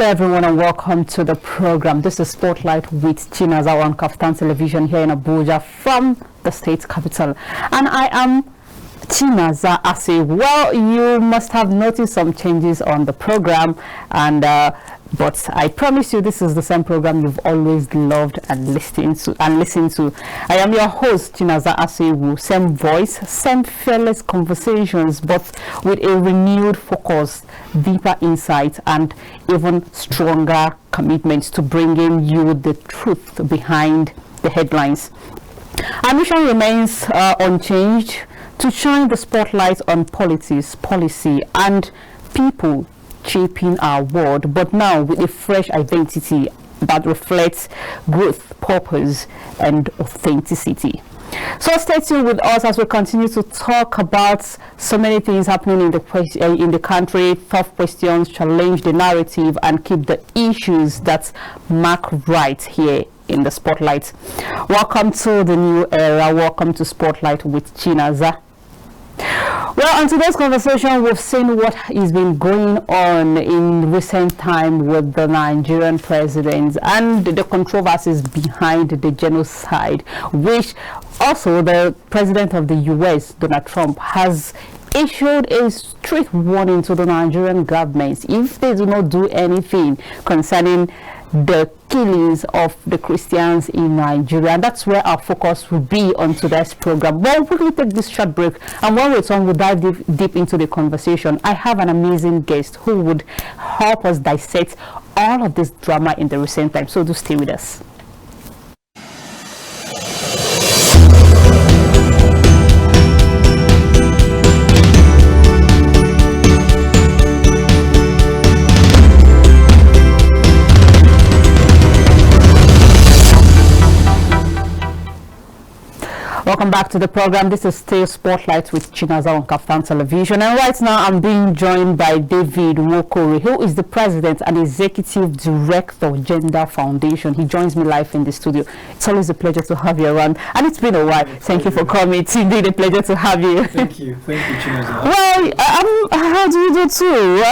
Hello everyone and welcome to the program. This is Spotlight with Chinaza on Kaftan Television here in Abuja from the state capital. And I am Chinaza Ase. Well, you must have noticed some changes on the program, and but I promise you this is the same program you've always loved and listened to. I am your host, Chinaza Asewu. Same voice, same fearless conversations, but with a renewed focus, deeper insight, and even stronger commitment to bringing you the truth behind the headlines. Our mission remains unchanged: to shine the spotlight on politics, policy, and people shaping our world, but now with a fresh identity that reflects growth, purpose, and authenticity. So stay tuned with us as we continue to talk about so many things happening in the country, tough questions, challenge the narrative, and keep the issues that mark right here in the spotlight. Welcome to the new era. Welcome to Spotlight with Chinaza. Well, on today's conversation, we've seen what has been going on in recent time with the Nigerian president and the controversies behind the genocide, which also the president of the US, Donald Trump, has issued a strict warning to the Nigerian government if they do not do anything concerning the killings of the Christians in Nigeria. And that's where our focus will be on today's program. Well, we're going to take this short break, and when we return, we'll dive deep into the conversation. I have an amazing guest who would help us dissect all of this drama in the recent time, so do stay with us. Welcome back to the program. This is still Spotlight with Chinaza on Kaftan Television, and right now I'm being joined by David Nwokori, who is the president and executive director of Gender Foundation. He joins me live in the studio. It's always a pleasure to have you around, and it's been a while. Thank you for coming. It's indeed a pleasure to have you. Thank you, Chinaza. Well, how do you do too?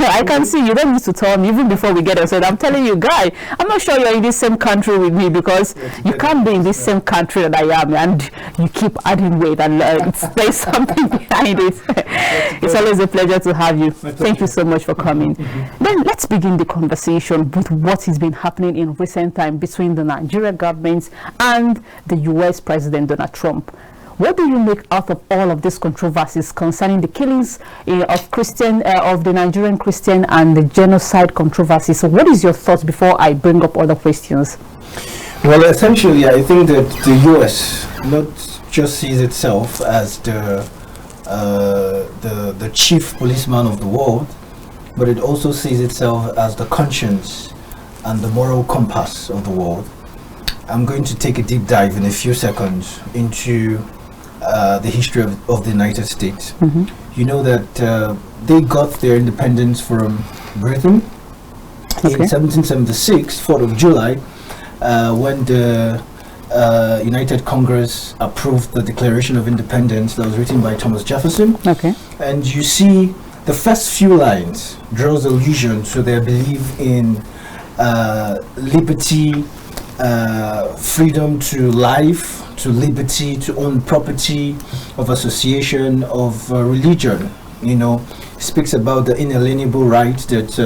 I can see you don't need to tell me even before we get outside. I'm telling you, guy, I'm not sure you're in the same country with me, because you can't be in the same country that I am, and you keep adding weight, and there's something behind it. It's always a pleasure to have you. Thank you so much for coming. Then let's begin the conversation with what has been happening in recent time between the Nigerian government and the US President Donald Trump. What do you make out of all of these controversies concerning the killings of the Nigerian Christian and the genocide controversy? So what is your thoughts before I bring up other questions? Well, essentially, I think that the U.S. not just sees itself as the chief policeman of the world, but it also sees itself as the conscience and the moral compass of the world. I'm going to take a deep dive in a few seconds into the history of the United States. You know that they got their independence from Britain in 1776, 4th of July, when the United Congress approved the Declaration of Independence that was written by Thomas Jefferson. And you see the first few lines draws allusion to their belief in liberty, freedom to life, to liberty, to own property, of association, of religion. You know, speaks about the inalienable right that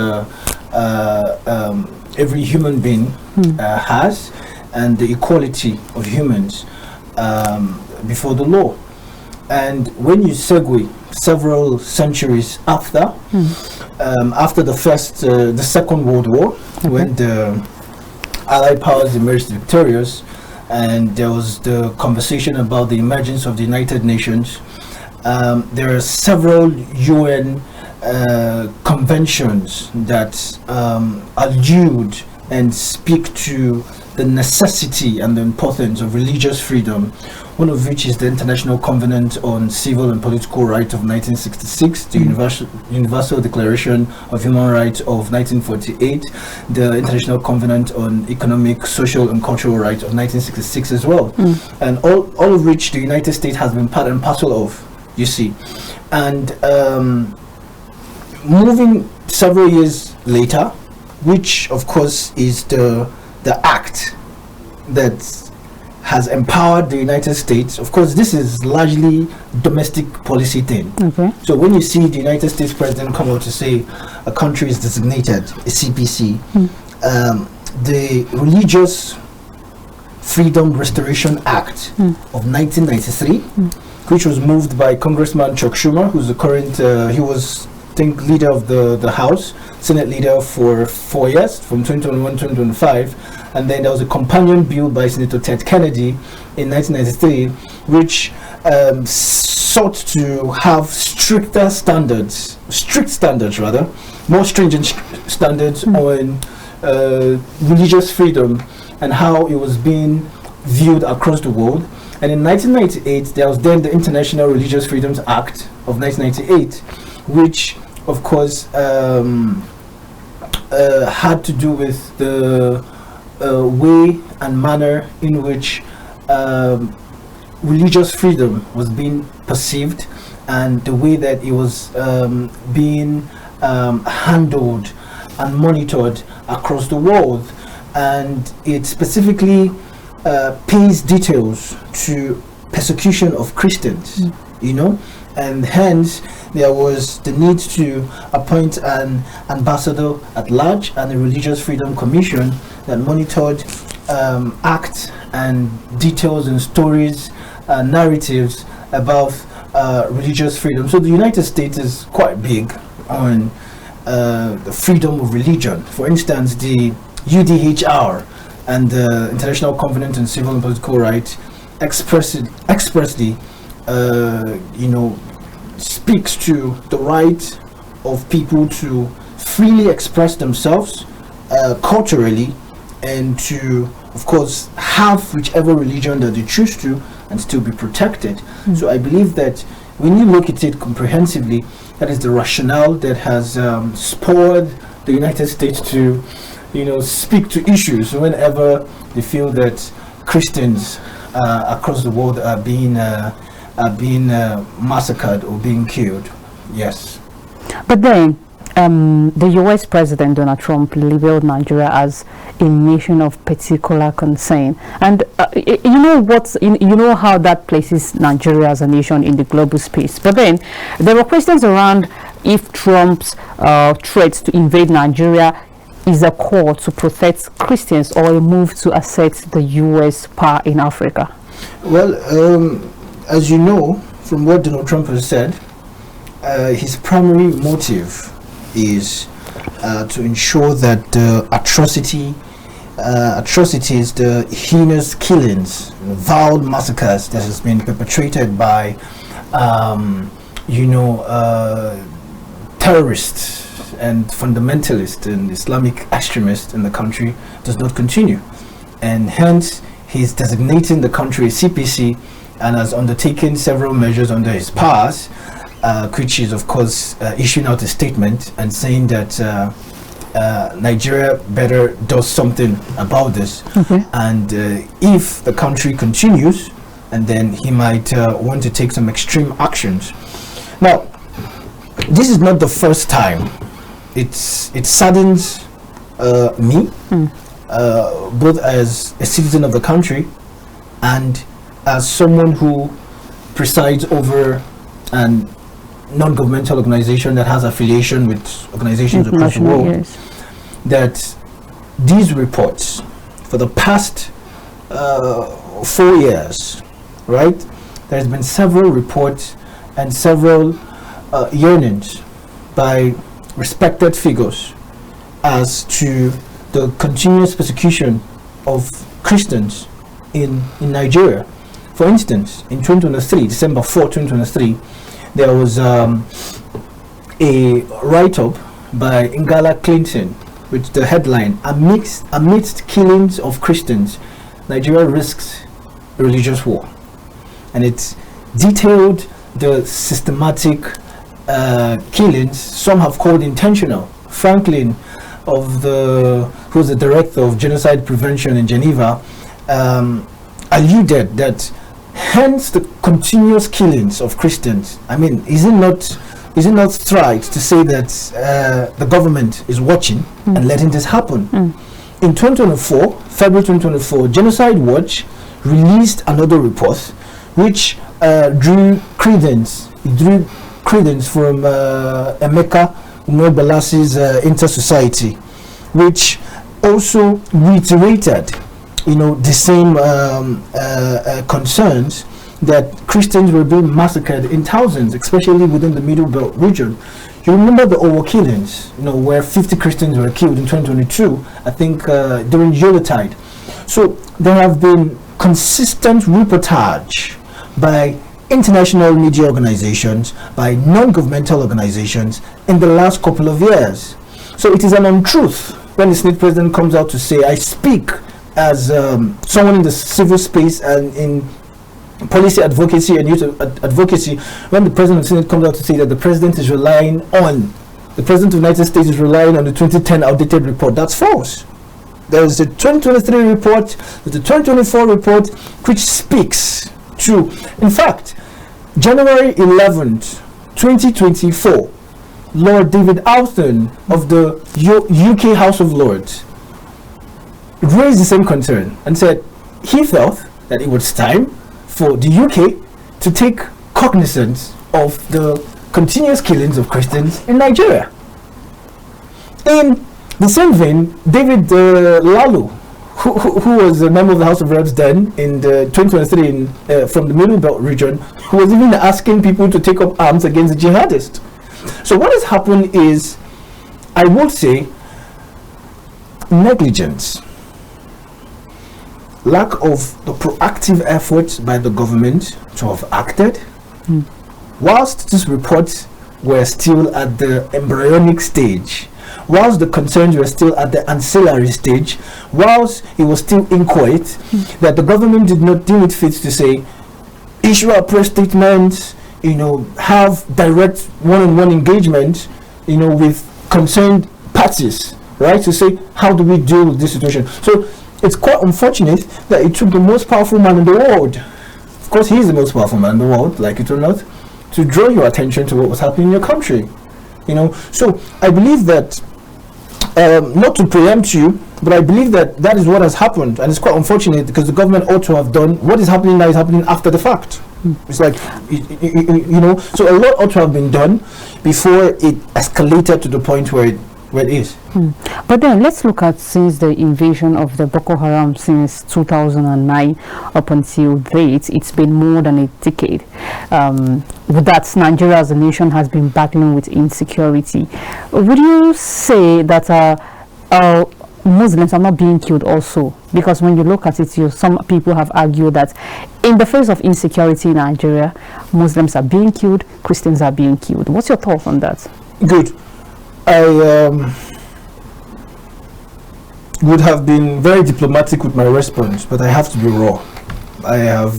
every human being has, and the equality of humans before the law. And when you segue several centuries after, after the Second World War, when the Allied powers emerged victorious, and there was the conversation about the emergence of the United Nations, there are several UN conventions that allude and speak to the necessity and the importance of religious freedom, one of which is the International Covenant on Civil and Political Rights of 1966, the Universal Declaration of Human Rights of 1948, the International Covenant on Economic, Social and Cultural Rights of 1966 as well, and all of which the United States has been part and parcel of, you see. And moving several years later, which of course is the act that has empowered the United States. Of course, this is largely domestic policy thing. Okay. So when you see the United States president come out to say a country is designated a CPC, the Religious Freedom Restoration Act of 1993, which was moved by Congressman Chuck Schumer, who's the current, he was, I think, leader of the House, Senate leader for 4 years, from 2021 to 2025. And then there was a companion bill by Senator Ted Kennedy in 1993, which sought to have strict standards rather, more stringent standards on religious freedom and how it was being viewed across the world. And in 1998, there was then the International Religious Freedoms Act of 1998, which, of course, had to do with the way and manner in which religious freedom was being perceived, and the way that it was being handled and monitored across the world. And it specifically pays details to persecution of Christians, you know, and hence there was the need to appoint an ambassador at large and a religious freedom commission that monitored acts and details and stories, narratives about religious freedom. So the United States is quite big on the freedom of religion. For instance, the UDHR and the International Covenant on Civil and Political Rights expressly, you know, speaks to the right of people to freely express themselves culturally, and to, of course, have whichever religion that they choose to and still be protected. So I believe that when you look at it comprehensively, that is the rationale that has spurred the United States to, you know, speak to issues whenever they feel that Christians across the world are being massacred or being killed. Yes. But then, the U.S. President Donald Trump labeled Nigeria as a nation of particular concern, and you know what? You know how that places Nigeria as a nation in the global space. But then, there were questions around if Trump's threats to invade Nigeria is a call to protect Christians or a move to assert the U.S. power in Africa. Well, as you know from what Donald Trump has said, his primary motive is to ensure that the atrocities, the heinous killings, vile massacres that has been perpetrated by, you know, terrorists and fundamentalists and Islamic extremists in the country does not continue, and hence he's designating the country a CPC and has undertaken several measures under his powers, which is, of course, issuing out a statement and saying that Nigeria better does something about this. And if the country continues, and then he might want to take some extreme actions. Now, this is not the first time. It saddens me, both as a citizen of the country and as someone who presides over an non-governmental organization that has affiliation with organizations across the world, yes, that these reports for the past 4 years, right, there's been several reports and several yearnings by respected figures as to the continuous persecution of Christians in Nigeria. For instance, in 2023, December 4, 2023, there was a write-up by Ngala Clinton with the headline, amidst killings of Christians, Nigeria risks a religious war. And it detailed the systematic killings, some have called intentional. Franklin, who's the director of genocide prevention in Geneva, alluded that hence the continuous killings of Christians. I mean, is it not is it not right to say that the government is watching and letting this happen? In 2024, February 2024, Genocide Watch released another report which drew credence from Emeka Umebala's Inter-Society, which also reiterated, the same concerns that Christians were being massacred in thousands, especially within the Middle Belt region. You remember the Owo killings, where 50 Christians were killed in 2022, I think during Yuletide. So there have been consistent reportage by international media organizations, by non-governmental organizations in the last couple of years. So it is an untruth when the Senate President comes out to say, I speak as someone in the civil space and in policy advocacy and youth advocacy, when the President of the Senate comes out to say that the President of the United States is relying on the 2010 outdated report. That's false. There is the 2023 report, there's the 2024 report, which speaks to, in fact, January 11th, 2024, Lord David Alston of the UK House of Lords raised the same concern and said he felt that it was time for the UK to take cognizance of the continuous killings of Christians in Nigeria. In the same vein, David Lalu, who was a member of the House of Reps then in the 2023 from the Middle Belt region, who was even asking people to take up arms against the jihadists. So what has happened is, I would say, negligence, lack of the proactive efforts by the government to have acted, whilst these reports were still at the embryonic stage, whilst the concerns were still at the ancillary stage, whilst it was still inchoate, that the government did not deem it fit to say, issue a press statement, have direct one-on-one engagement, with concerned parties, right, to say, how do we deal with this situation? So it's quite unfortunate that it took the most powerful man in the world, of course he is the most powerful man in the world, like it or not, to draw your attention to what was happening in your country. So I believe that, not to preempt you, but I believe that that is what has happened, and it's quite unfortunate because the government ought to have done what is happening now is happening after the fact. It's like, so a lot ought to have been done before it escalated to the point where it is. But then let's look at since the invasion of the Boko Haram since 2009 up until date, it's been more than a decade that Nigeria as a nation has been battling with insecurity. Would you say that Muslims are not being killed also? Because when you look at it, some people have argued that in the face of insecurity in Nigeria, Muslims are being killed, Christians are being killed. What's your thought on that? Good. I would have been very diplomatic with my response, but I have to be raw. I have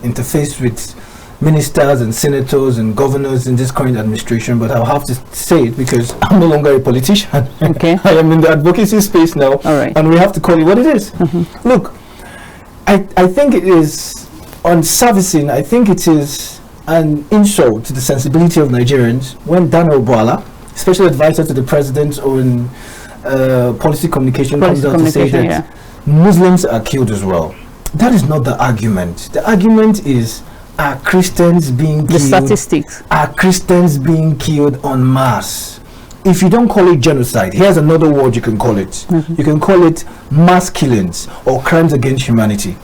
interfaced with ministers and senators and governors in this current administration, but I'll have to say it because I'm no longer a politician. Okay. I am in the advocacy space now. All right. And we have to call it what it is. Look, I think it is unservicing. I think it is an insult to the sensibility of Nigerians when Daniel Bwala, special advisor to the president on policy communication, comes out to say that Muslims are killed as well. That is not the argument. The argument is, are Christians being killed? The statistics. Are Christians being killed en masse? If you don't call it genocide, here's another word you can call it. You can call it mass killings or crimes against humanity.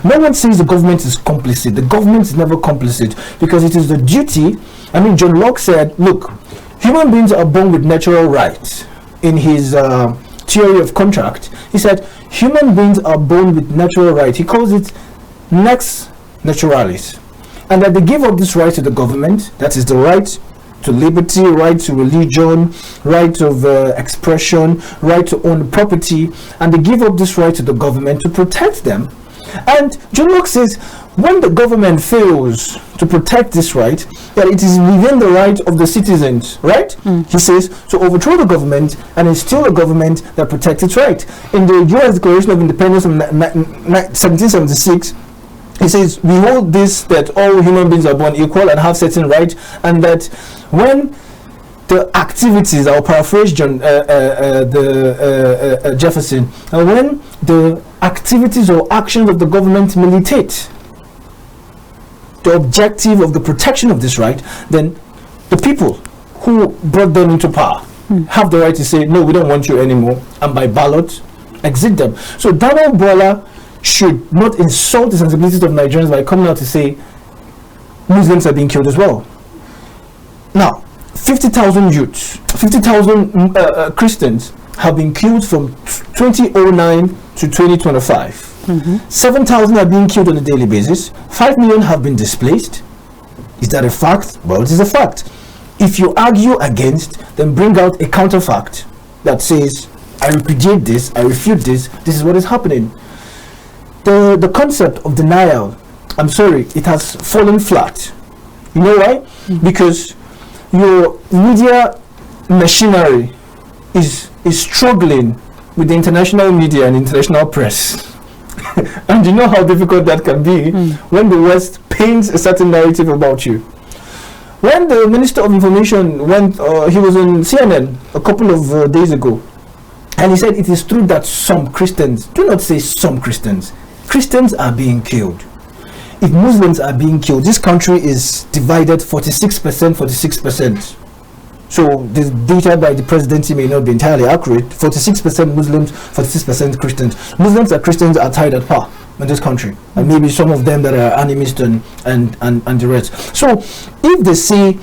No one says the government is complicit. The government is never complicit because it is the duty. John Locke said, look, human beings are born with natural rights. In his theory of contract, he said human beings are born with natural rights. He calls it lex naturalis, and that they give up this right to the government. That is the right to liberty, right to religion, right of expression, right to own property, and they give up this right to the government to protect them. And John Locke says, when the government fails to protect this right, that it is within the right of the citizens, right? He says, to overthrow the government and instill a government that protects its right. In the U.S. Declaration of Independence of 1776, He says we hold this, that all human beings are born equal and have certain rights, and that when the activities, I'll paraphrase Jefferson, and when the activities or actions of the government militate the objective of the protection of this right, then the people who brought them into power have the right to say, no, we don't want you anymore, and by ballot exit them. So Daniel Bola should not insult the sensibilities of Nigerians by coming out to say Muslims are being killed as well. Now, 50,000 youths, 50,000 Christians have been killed from 2009 to 2025. 7,000 are being killed on a daily basis. 5 million have been displaced. Is that a fact? Well, it is a fact. If you argue against, then bring out a counterfact that says, I repudiate this, I refute this, this is what is happening. The concept of denial, I'm sorry, it has fallen flat. You know why? Because your media machinery is struggling with the international media and international press. And you know how difficult that can be when the West paints a certain narrative about you. When the Minister of Information went, he was on CNN a couple of days ago, and he said it is true that some Christians, do not say some Christians are being killed. If Muslims are being killed, this country is divided 46%. So the data by the Presidency may not be entirely accurate. 46% Muslims, 46% Christians. Muslims and Christians are tied at par in this country, and maybe some of them that are animists and the rest. So if they say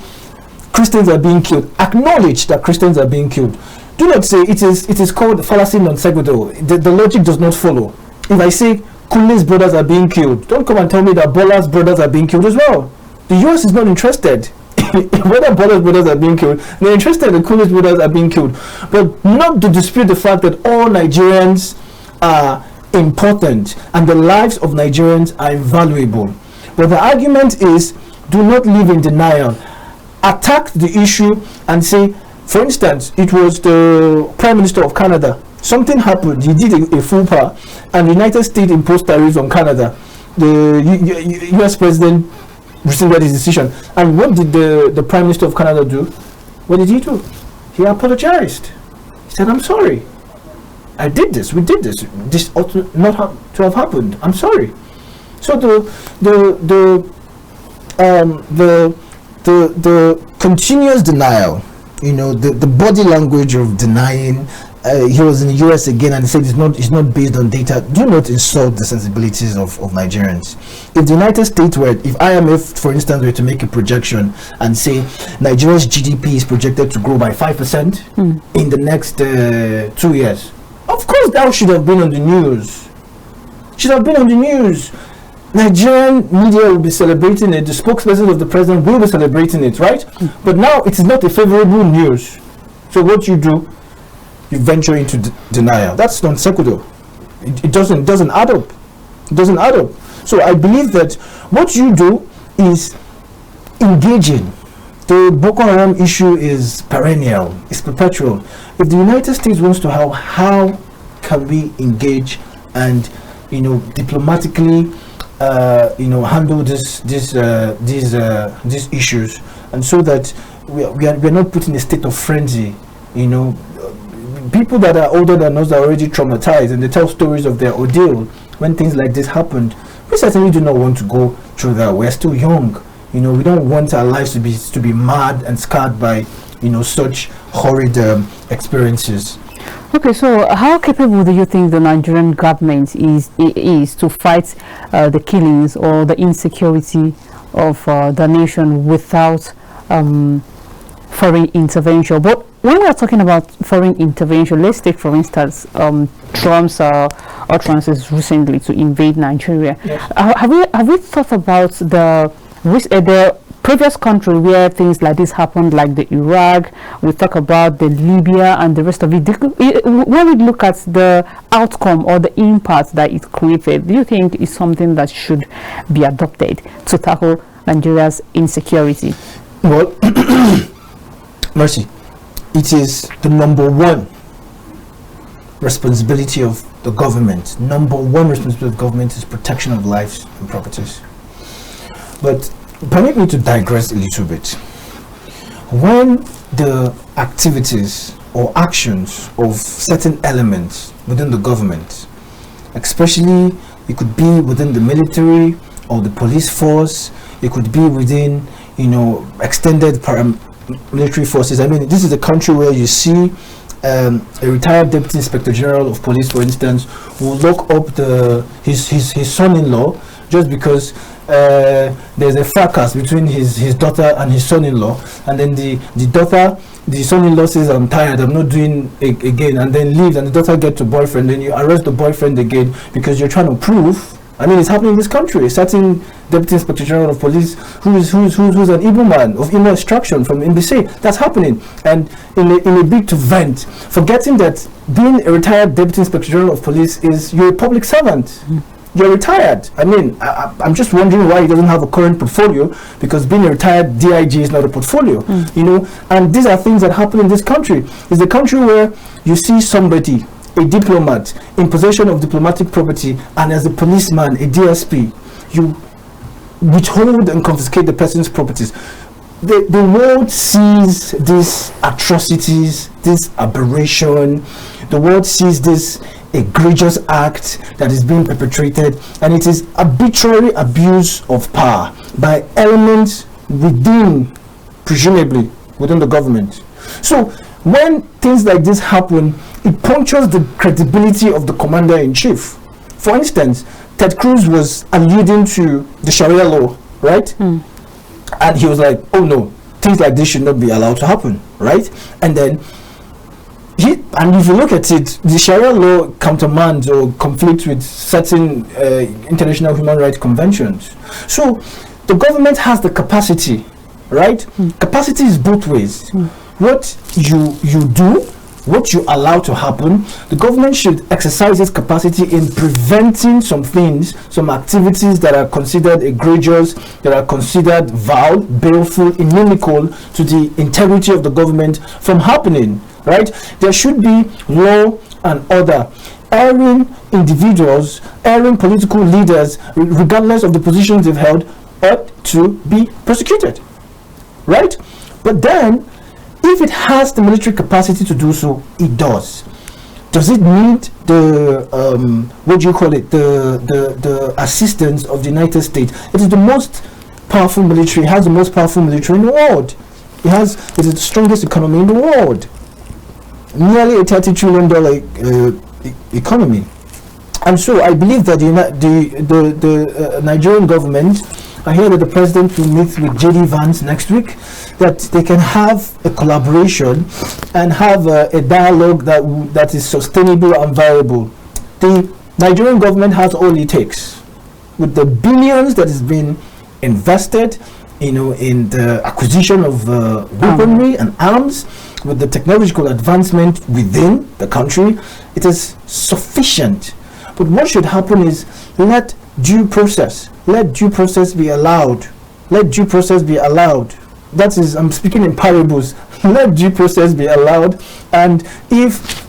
Christians are being killed, acknowledge that Christians are being killed. Do not say it is called fallacy non sequitur. The logic does not follow. If I say Kunle's brothers are being killed, don't come and tell me that Bola's brothers are being killed as well. The US is not interested whether Bola's brothers are being killed. They're interested in Kunle's brothers are being killed, but not to dispute the fact that all Nigerians are important and the lives of Nigerians are invaluable. But the argument is, do not live in denial. Attack the issue and say, for instance, it was the Prime Minister of Canada. Something happened, he did a faux pas, and the United States imposed tariffs on Canada. The US President rescinded his decision. And what did the Prime Minister of Canada do? What did he do? He apologized. He said, I'm sorry. I did this. We did this. This ought not to have happened. I'm sorry. So the continuous denial, you know, the body language of denying. He was in the US again and he said it's not based on data. Do not insult the sensibilities of Nigerians. If the United States if IMF, for instance, were to make a projection and say Nigeria's GDP is projected to grow by 5% in the next 2 years, of course that should have been on the news. Should have been on the news. Nigerian media will be celebrating it. The spokesperson of the president will be celebrating it, right? But now it is not a favorable news. So what you do? You venture into denial. That's non sequitur. It doesn't add up. It doesn't add up. So I believe that what you do is engaging. The Boko Haram issue is perennial. It's perpetual. If the United States wants to help, how can we engage and, you know, diplomatically, handle these issues, and so that we are not put in a state of frenzy, you know. People that are older than us are already traumatized, and they tell stories of their ordeal when things like this happened. We certainly do not want to go through that. We're still young, you know. We don't want our lives to be marred and scarred by, you know, such horrid experiences. Okay, so how capable do you think the Nigerian government is to fight the killings or the insecurity of the nation without foreign intervention? But when we are talking about foreign intervention, let's take, for instance, Trump's utterances recently to invade Nigeria. Yes. Have we thought about the previous country where things like this happened, like the Iraq? We talk about the Libya and the rest of it. When we look at the outcome or the impact that it created, do you think it's something that should be adopted to tackle Nigeria's insecurity? Well, Mercy, it is the number one responsibility of the government, number one responsibility of the government is protection of lives and properties. But permit me to digress a little bit. When the activities or actions of certain elements within the government, especially it could be within the military or the police force, it could be within, extended paramilitary forces. I mean, this is a country where you see a retired deputy inspector general of police, for instance, will lock up his son-in-law just because there's a fracas between his daughter and his son-in-law, and then the son-in-law says, I'm tired, I'm not doing it again, and then leaves, and the daughter gets a boyfriend, then you arrest the boyfriend again because you're trying to prove. I mean, it's happening in this country. A certain deputy inspector general of police who's an Igbo man of Igbo extraction from Mbise. That's happening, and in a bid to vent, forgetting that being a retired deputy inspector general of police is you're a public servant. You're retired. I mean, I'm just wondering why he doesn't have a current portfolio, because being a retired DIG is not a portfolio, and these are things that happen in this country. It's a country where you see somebody, a diplomat, in possession of diplomatic property, and as a policeman, a DSP, you withhold and confiscate the person's properties. The world sees these atrocities, this aberration. The world sees this egregious act that is being perpetrated, and it is arbitrary abuse of power by elements presumably within the government. So when things like this happen, it punctures the credibility of the commander-in-chief. For instance, Ted Cruz was alluding to the Sharia law, right? And he was like, oh no, things like this should not be allowed to happen, right? And then if you look at it, the Sharia law countermands or conflicts with certain international human rights conventions. So the government has the capacity, right? Capacity is both ways. What you do, what you allow to happen, the government should exercise its capacity in preventing some things, some activities that are considered egregious, that are considered vile, baleful, inimical to the integrity of the government from happening, right? There should be law and order. Erring individuals, erring political leaders, regardless of the positions they've held, ought to be prosecuted, right? But then, if it has the military capacity to do so, it does. Does it need the the assistance of the United States? It is the most powerful military. It has the most powerful military in the world. It is the strongest economy in the world. Nearly a $30 trillion economy. And so I believe that the Nigerian government, I hear that the president will meet with JD Vance next week, that they can have a collaboration and have a dialogue that is sustainable and viable. The Nigerian government has all it takes. With the billions that is being invested, in the acquisition of weaponry and arms, with the technological advancement within the country, it is sufficient. But what should happen is let due process be allowed. Let due process be allowed. That is, I'm speaking in parables. Let due process be allowed, and if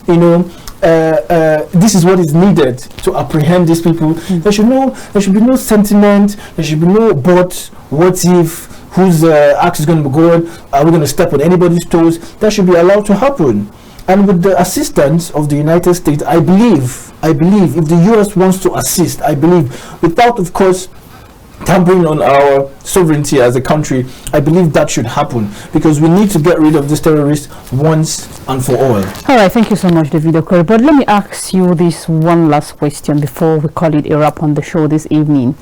this is what is needed to apprehend these people, there should be no sentiment. There should be no what if, whose act is going to be good, are we going to step on anybody's toes? That should be allowed to happen. And with the assistance of the United States, I believe if the US wants to assist, without, of course, tampering on our sovereignty as a country, I believe that should happen, because we need to get rid of these terrorists once and for all. All right, thank you so much, David Okoye. But let me ask you this one last question before we call it a wrap on the show this evening.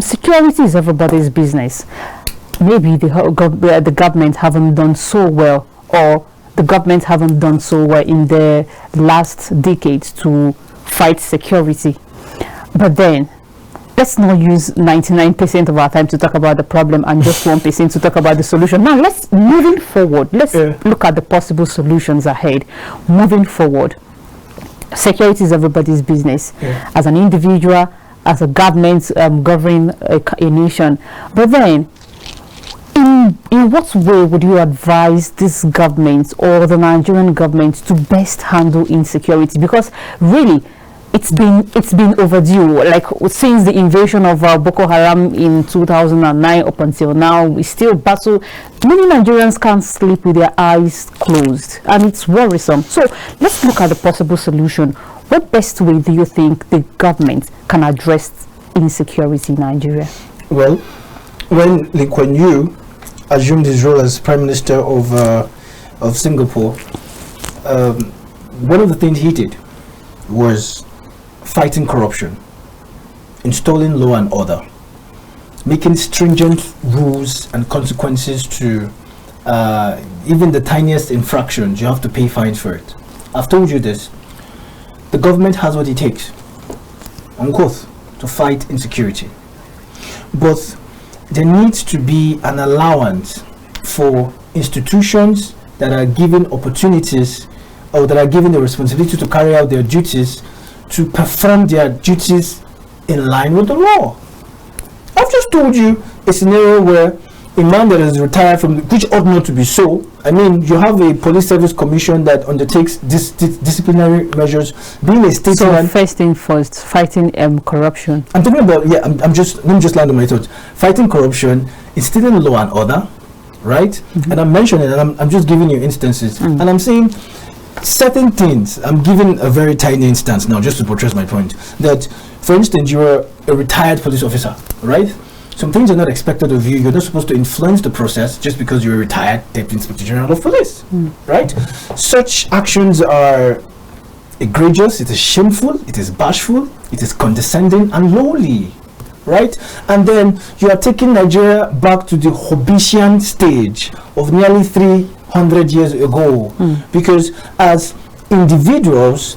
Security is everybody's business. Maybe the government haven't done so well, or the government haven't done so well in the last decades to fight security. But then, let's not use 99% of our time to talk about the problem and just 1% to talk about the solution. Now, moving forward, let's look at the possible solutions ahead. Moving forward, security is everybody's business. As an individual, as a government governing a nation. But then, in what way would you advise this government or the Nigerian government to best handle insecurity? Because really, it's been overdue. Like since the invasion of Boko Haram in 2009 up until now, we still battle. Many Nigerians can't sleep with their eyes closed, and it's worrisome. So let's look at the possible solution. What best way do you think the government can address insecurity in Nigeria? Well, when Lee Kuan Yew assumed his role as Prime Minister of Singapore, one of the things he did was fighting corruption, installing law and order, making stringent rules and consequences to even the tiniest infractions. You have to pay fines for it. I've told you this. The government has what it takes, unquote, to fight insecurity. But there needs to be an allowance for institutions that are given opportunities or that are given the responsibility to carry out their duties to perform their duties in line with the law. I've just told you a scenario where a man that is retired from, which ought not to be so. I mean, you have a police service commission that undertakes disciplinary measures. Being a statesman. So first thing first, fighting corruption. I'm talking about, yeah, let me just land on my thoughts. Fighting corruption, instilling law and order, right? Mm-hmm. And I'm mentioning, and I'm just giving you instances. Mm-hmm. And I'm saying certain things. I'm giving a very tiny instance now just to portray my point. That, for instance, you're a retired police officer, right? Some things are not expected of you. You're not supposed to influence the process just because you're a retired Deputy Inspector General of Police, right? Such actions are egregious, it is shameful, it is bashful, it is condescending and lowly, right? And then you are taking Nigeria back to the Hobbesian stage of nearly 300 years ago, because as individuals,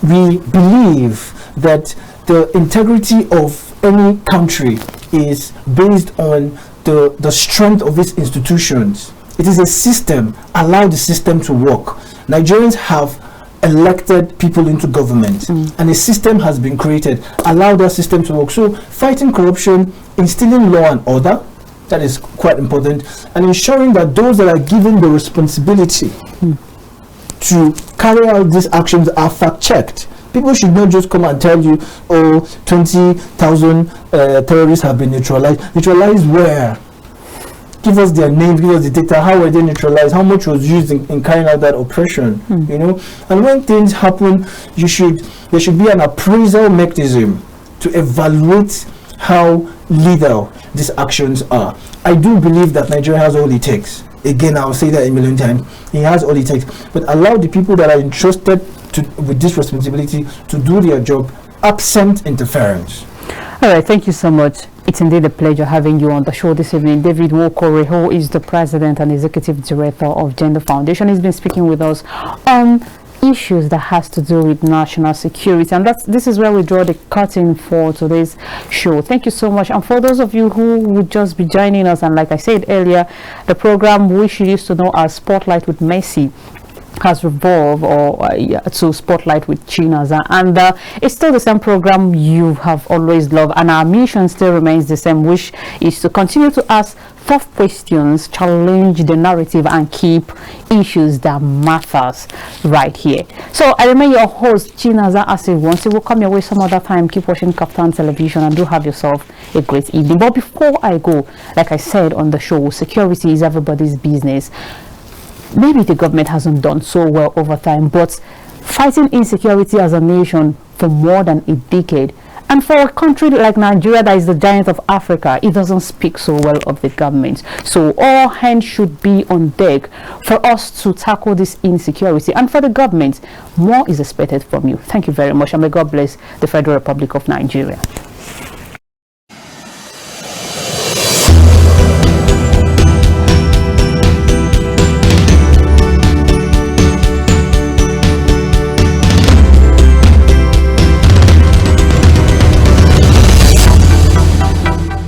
we believe that the integrity of any country is based on the strength of its institutions. It is a system. Allow the system to work. Nigerians have elected people into government, and a system has been created. Allow that system to work. So fighting corruption, instilling law and order, that is quite important, and ensuring that those that are given the responsibility to carry out these actions are fact-checked. People should not just come and tell you, oh, 20,000 terrorists have been neutralized. Neutralized where? Give us their names, give us the data. How were they neutralized? How much was used in carrying out that oppression? You know, and when things happen, there should be an appraisal mechanism to evaluate how lethal these actions are. I do believe that Nigeria has all it takes. Again, I'll say that a million times. It has all it takes. But allow the people that are entrusted with this responsibility to do their job, absent interference. All right, thank you so much. It's indeed a pleasure having you on the show this evening. David Nwokore, who is the President and Executive Director of Gender Foundation, has been speaking with us on issues that has to do with national security, and this is where we draw the curtain for today's show. Thank you so much. And for those of you who would just be joining us, and like I said earlier, the program which you used to know as Spotlight with Messi has revolved to Spotlight with Chinaza, and it's still the same program you have always loved, and our mission still remains the same, which is to continue to ask tough questions, challenge the narrative, and keep issues that matters right here. So I remain your host, Chinaza Asirwansi. We'll come your way some other time. Keep watching Kaftan Television and do have yourself a great evening. But before I go, like I said on the show, security is everybody's business. Maybe the government hasn't done so well over time, but fighting insecurity as a nation for more than a decade, and for a country like Nigeria that is the giant of Africa, it doesn't speak so well of the government. So all hands should be on deck for us to tackle this insecurity, and for the government, more is expected from you. Thank you very much, and may God bless the Federal Republic of Nigeria.